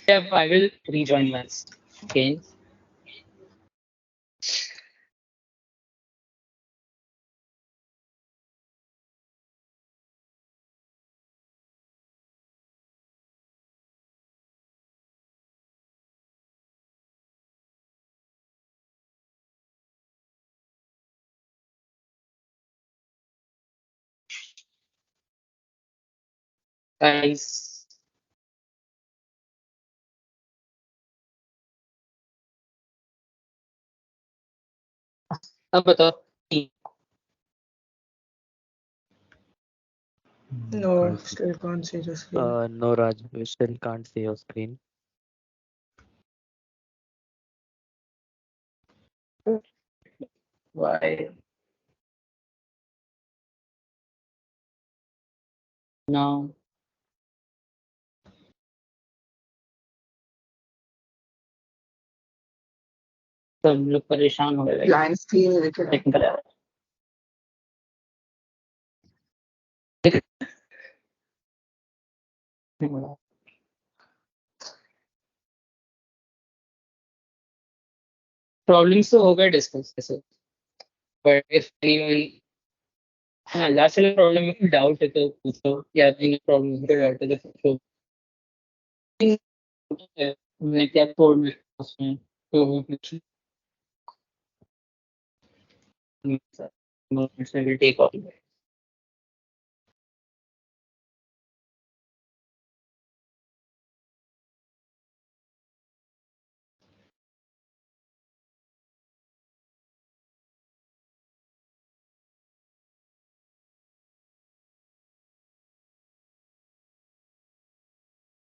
S1: I will rejoin once again. Guys, अब बताओ
S6: No, still can't see the screen.
S3: No, Raj, we still can't see your screen.
S1: why now? सब लोग परेशान हो गए
S7: Blind screen दिख रहा है।
S1: टेक्निकल प्रॉब्लम्स तो हो गए डिस्कस ऐसे, बट इफ एनीवन हाँ लास्ट वाला प्रॉब्लम में डाउट है तो पूछो, या नहीं प्रॉब्लम है तो डाउट है तो पूछो। मैं क्या कोड में उसमें तो वो पूछो will take all.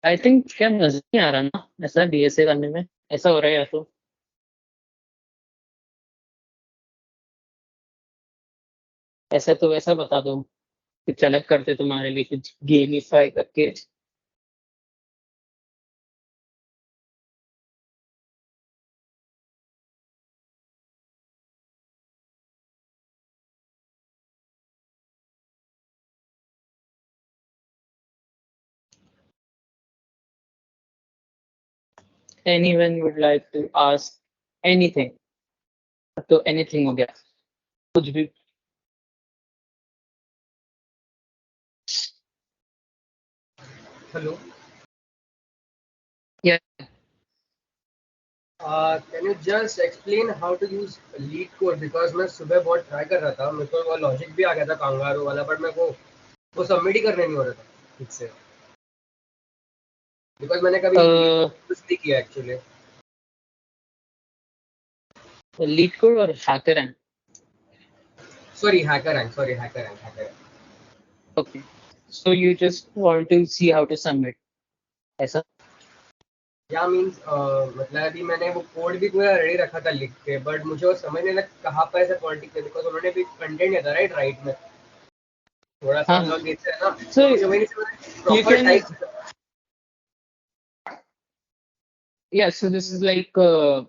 S1: I think क्या मजा नहीं आ रहा ना ऐसा डीएसए करने में, ऐसा हो रहा है या तो ऐसा, तो वैसा बता दो। कुछ अलग करते तुम्हारे लिए, कुछ गेमिफाई करके। Anyone would like to ask anything? तो anything हो गया, कुछ भी।
S10: Hello.
S1: Yeah.
S10: Can you just explain how to use lead code? Because मैं सुबह बहुत ट्राई कर रहा था, मेरे को वो लॉजिक भी आ गया था कांगारू वाला, बट मेरे को वो सबमिट ही करने नहीं हो रहा था ठीक से। बिकॉज मैंने कभी यूज नहीं किया एक्चुअली।
S1: लीड कोड और hacker rank?
S10: Sorry, hacker rank.
S1: Okay, so you just want to see how to submit, ऐसा?
S10: या मीन्स मतलब अभी मैंने वो कोड भी पूरा रेडी रखा था लिख के, बट मुझे वो समझ नहीं लगा कहाँ पर ऐसे पॉलिटिक्स है, बिकॉज उन्होंने भी कंटेंट दिया था राइट में थोड़ा सा हम लोग देते हैं ना,
S1: So
S10: मुझे वही नहीं proper type.
S1: Yeah, so this is like a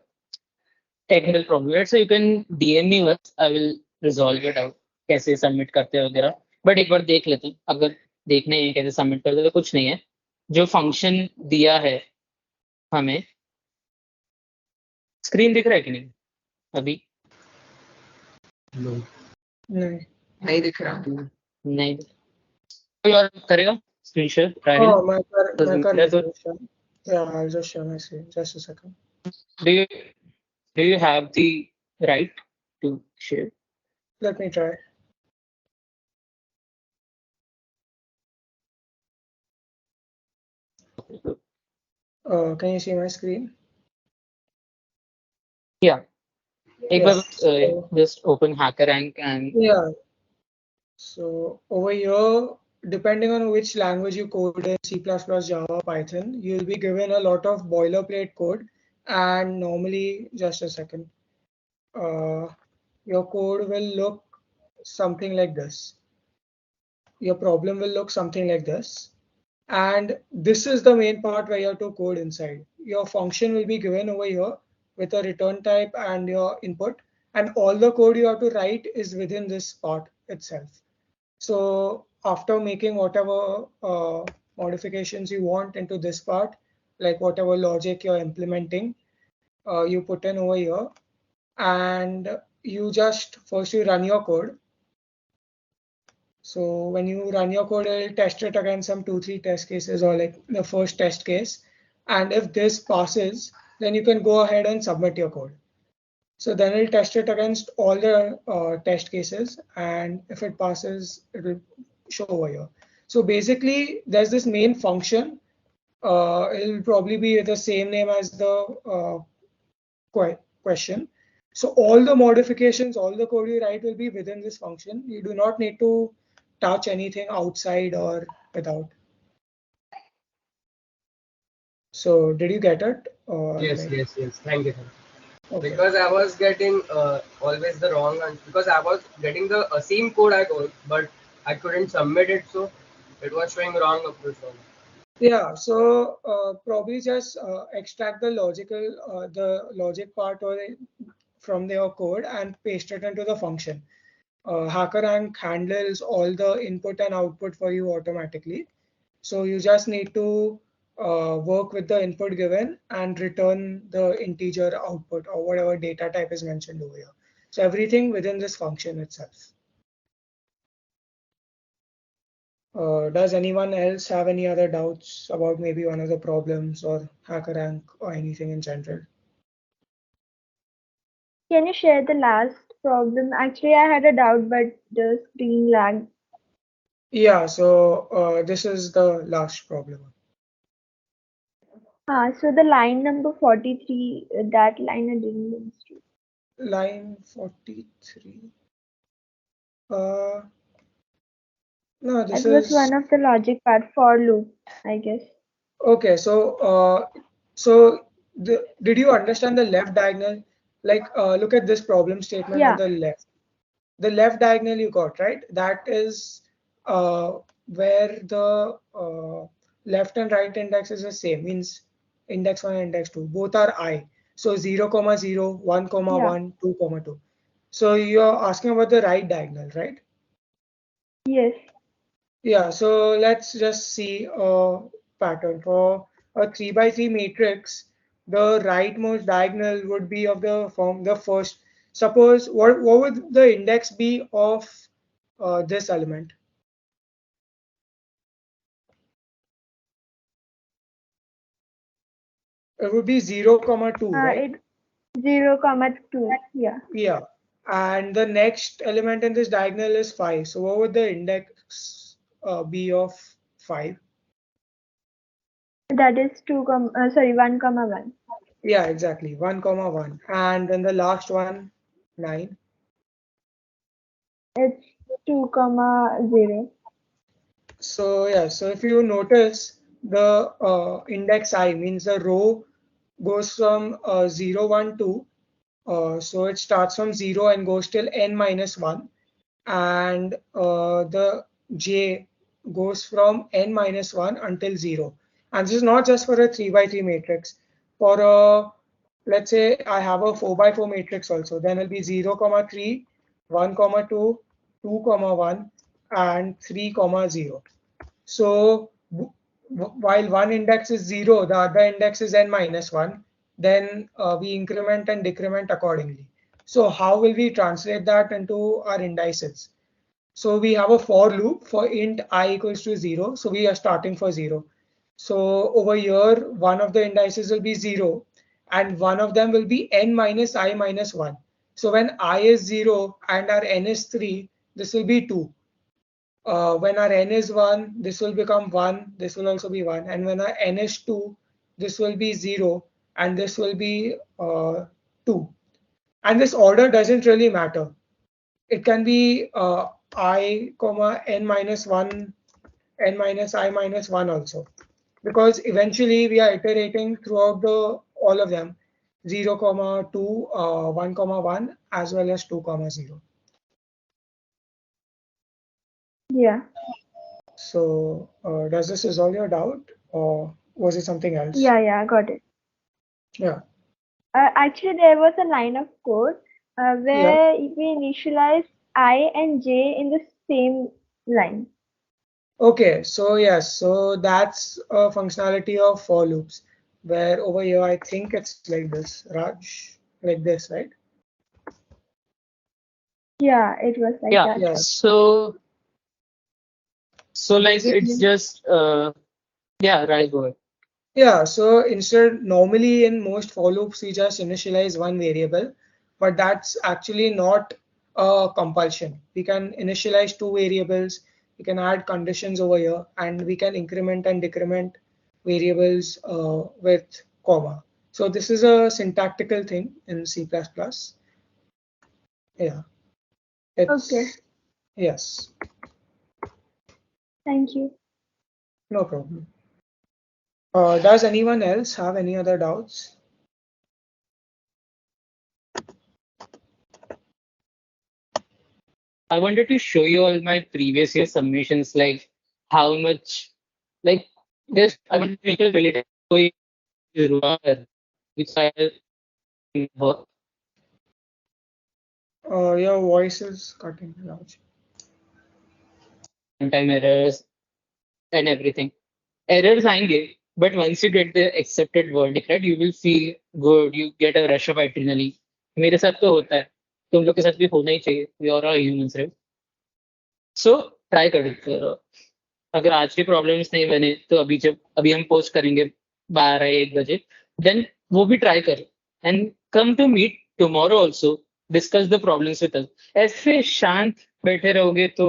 S1: technical problem, right? So you can DM me once, I will resolve it out, कैसे सबमिट करते हैं वगैरह। बट एक बार देख लेते हैं, अगर देखना है कैसे सबमिट करते हैं तो कुछ नहीं है, जो फंक्शन दिया है हमें। स्क्रीन दिख रहा है कि नहीं अभी?
S7: नहीं दिख रहा।
S1: नहीं, कोई और करेगा स्क्रीन शेयर?
S6: Oh, मैं कर लेता हूँ। Yeah, I'll just share my screen. Just a second.
S1: Do you have the right to share?
S6: Let me try. Can you see my screen?
S1: Yeah.
S6: Yes.
S1: Just open HackerRank and
S6: Yeah. So over here, depending on which language you code in, C++, Java, Python, you'll be given a lot of boilerplate code. And normally, just a second, your code will look something like this. Your problem will look something like this. And this is the main part where you have to code inside. Your function will be given over here with a return type and your input. And all the code you have to write is within this part itself. So after making whatever modifications you want into this part, like whatever logic you're implementing, you put in over here, and you just first you run your code. So when you run your code, it'll test it against some 2-3 test cases, or like the first test case. And if this passes, then you can go ahead and submit your code. So then it'll test it against all the test cases, and if it passes, it will show over here. So basically, there's this main function. It'll probably be the same name as the question. So all the modifications, all the code you write will be within this function. You do not need to touch anything outside or without. So did you get it?
S10: Yes. Thank you.
S6: Okay.
S10: Because I was getting always the wrong answer, because I was getting the same code I code, but I couldn't submit it, so it was showing wrong approach.
S6: Yeah, so probably just extract the logic part from your code and paste it into the function. HackerRank handles all the input and output for you automatically. So you just need to work with the input given and return the integer output or whatever data type is mentioned over here. So everything within this function itself. Does anyone else have any other doubts about maybe one of the problems or HackerRank or anything in general?
S9: Can you share the last problem? Actually, I had a doubt, but the screen lagged.
S6: Yeah, so this is the last problem.
S9: So the line number 43, that line I didn't understand.
S6: Line 43. No, this
S9: was one of the logic part for loop, I guess.
S6: Okay, so did you understand the left diagonal? Like, look at this problem statement on the left. The left diagonal you got, right? That is where the left and right index is the same, means index 1 and index 2 both are I. So 0, 0, 1,
S9: Yeah.
S6: 1, 2, 2. So you're asking about the right diagonal, right?
S9: Yes.
S6: Yeah, so let's just see a pattern. For a 3 by 3 matrix, the rightmost diagonal would be of the form the first. Suppose what would the index be of this element? It would be 0, 2, right?
S9: It 0, 2. Yeah.
S6: Yeah. And the next element in this diagonal is 5. So what would the index be of 5?
S9: That is 1, 1.
S6: Yeah, exactly. 1, 1. And then the last one, 9.
S9: It's 2, 0.
S6: So yeah, so if you notice the index I means the row goes from 0, 1, 2. So it starts from 0 and goes till n minus 1. And the j goes from n minus 1 until 0. And this is not just for a 3 by 3 matrix. For a, let's say I have a 4 by 4 matrix also, then it'll be 0, 3, 1, 2, 2, 1, and 3, 0. So while one index is 0, the other index is n minus 1, then we increment and decrement accordingly. So how will we translate that into our indices? So we have a for loop for int I equals to 0. So we are starting for 0. So over here, one of the indices will be 0 and one of them will be n minus I minus 1. So when I is 0 and our n is 3, this will be 2. When our n is 1, this will become 1, this will also be 1. And when our n is 2, this will be 0 and this will be 2. And this order doesn't really matter. It can be I comma n minus 1, n minus I minus 1 also, because eventually we are iterating throughout the all of them, 0, 2, 1, 1, as well as 2, 0.
S9: Yeah.
S6: So does this resolve your doubt or was it something else?
S9: Yeah, got it.
S6: Yeah.
S9: Actually, there was a line of code where we initialize I and j in the same line.
S6: Okay, so yes, so that's a functionality of for loops, where over here I think it's like this, Raj, like this, right?
S9: Yeah, it was like
S1: Yeah.
S9: that.
S6: Yes.
S1: So like it's just yeah, right, go ahead.
S6: Yeah, so instead, normally in most for loops, we just initialize one variable, but that's actually not a compulsion. We can initialize two variables, we can add conditions over here, and we can increment and decrement variables with comma. So this is a syntactical thing in C++. Yeah. It's,
S9: Okay.
S6: yes,
S9: Thank you.
S6: no problem. Does anyone else have any other doubts?
S1: I wanted to show you all my previous year submissions, like how much, like just I wanted to make a related which I work
S6: Your voice is cutting out.
S1: time errors and everything. Errors आएंगे, but once you get the accepted verdict, right, you will feel good, you get a rush of adrenaline. मेरे साथ तो होता है, तुम लोग के साथ भी होना ही चाहिए. We are all humans, right? So try करो. अगर आज के प्रॉब्लम्स नहीं बने तो अभी हम पोस्ट करेंगे 12-1 बजे, देन वो भी ट्राई करो and come to meet tomorrow also, discuss the problems with us. ऐसे शांत बैठे रहोगे तो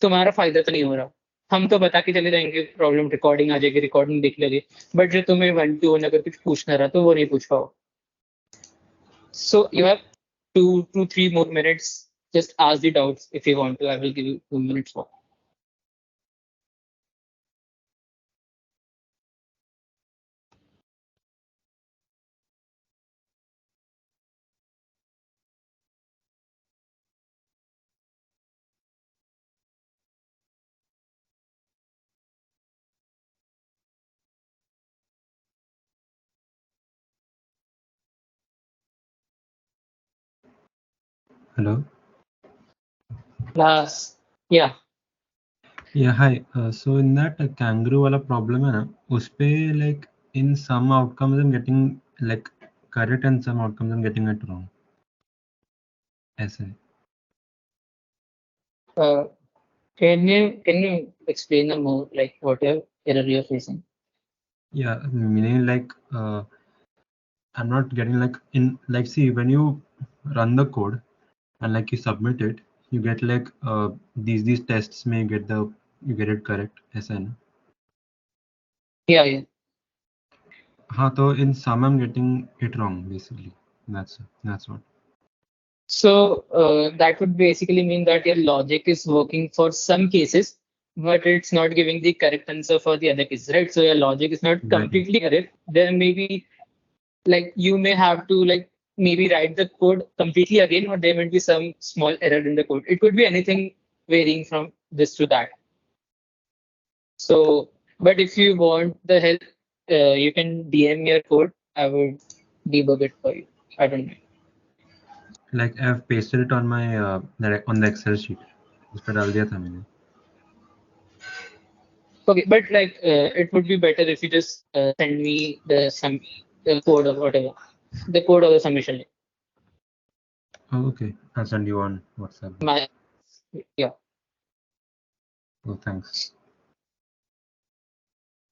S1: तुम्हारा फायदा तो नहीं हो रहा. हम तो बता के चले जाएंगे, प्रॉब्लम रिकॉर्डिंग आ जाएगी, रिकॉर्डिंग देख लोगे, बट जो तुम्हें 1-2 अगर कुछ पूछना रहा तो वो नहीं पूछ पाओ. So you have 2 to 3 more minutes. Just ask the doubts if you want to. I will give you 2 minutes more.
S8: Hello.
S1: Class. Yeah.
S8: Yeah, hi. So in that kangaroo वाला problem है ना, उस पे like in some outcomes I'm getting like correct and some outcomes I'm getting it wrong. ऐसे.
S1: Can you explain more like what error you're facing?
S8: Yeah, meaning like I'm not getting like in like see when you run the code and like you submit it, you get like these tests may get you get it correct. ऐसा है ना?
S1: Yeah.
S8: हाँ तो in some I'm getting it wrong basically. That's what.
S1: So that would basically mean that your logic is working for some cases, but it's not giving the correct answer for the other cases, right? So your logic is not
S8: Right.
S1: completely correct. There may be like you may have to like maybe write the code completely again, or there might be some small error in the code. It could be anything varying from this to that. So, but if you want the help, you can DM your code. I would debug it for you. I don't know.
S8: Like I've pasted it on my on the Excel sheet. उस पर डाल दिया था मैंने.
S1: Okay, but like it would be better if you just send me the code or whatever, the code or the submission link.
S8: Oh, okay. I'll send you on WhatsApp.
S1: Yeah.
S8: Oh, thanks.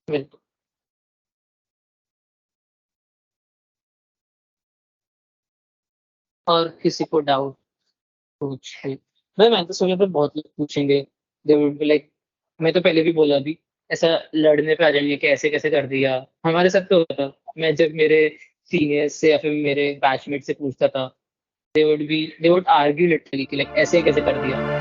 S1: Well, और किसी को doubt पूछ भाई मैं तो सोचा था बहुत लोग पूछेंगे दे वुड बी लाइक मैं तो पहले भी बोला भी ऐसा लड़ने पे आ जाएंगे कि ऐसे कैसे कर दिया हमारे साथ तो होता था मैं जब मेरे सीनियर्स से या फिर मेरे बैचमेट से पूछता था दे वुड आर्ग्यू लिटरली कि लाइक ऐसे कैसे कर दिया